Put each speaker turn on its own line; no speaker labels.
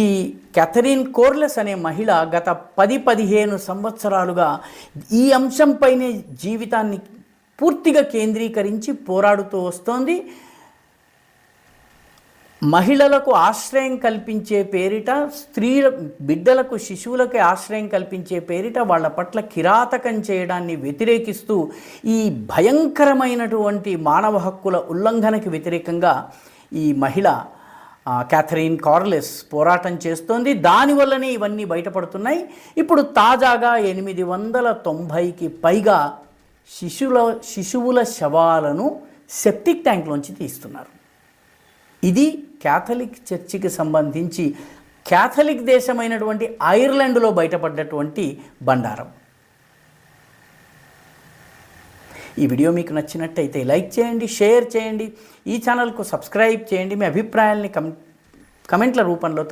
ఈ Catherine coreless అనే మహిళ గత 10-15 సంవత్సరాలుగా ఈ అంశంపైనే జీవితాన్ని పూర్తిగా కేంద్రీకరించి పోరాడుతూ వస్తోంది. మహిళలకు ఆశ్రయం కల్పించే పేరిట, బిడ్డలకు శిశువులకి ఆశ్రయం కల్పించే పేరిట వాళ్ళ పట్ల కిరాతకం చేయడాన్ని వ్యతిరేకిస్తూ ఈ భయంకరమైనటువంటి మానవ హక్కుల ఉల్లంఘనకి వ్యతిరేకంగా ఈ మహిళ క్యాథరిన్ కోర్లెస్ పోరాటం చేస్తోంది. దానివల్లనే ఇవన్నీ బయటపడుతున్నాయి. ఇప్పుడు తాజాగా 890కి పైగా శిశువుల శవాలను సెప్టిక్ ట్యాంక్లోంచి తీస్తున్నారు. ఇది క్యాథలిక్ చర్చికి సంబంధించి క్యాథలిక్ దేశమైనటువంటి ఐర్లాండ్లో బయటపడ్డటువంటి బండారం. ఈ వీడియో మీకు నచ్చినట్టయితే లైక్ చేయండి, షేర్ చేయండి, ఈ ఛానల్కు సబ్స్క్రైబ్ చేయండి. మీ అభిప్రాయాల్ని కమెంట్ల రూపంలో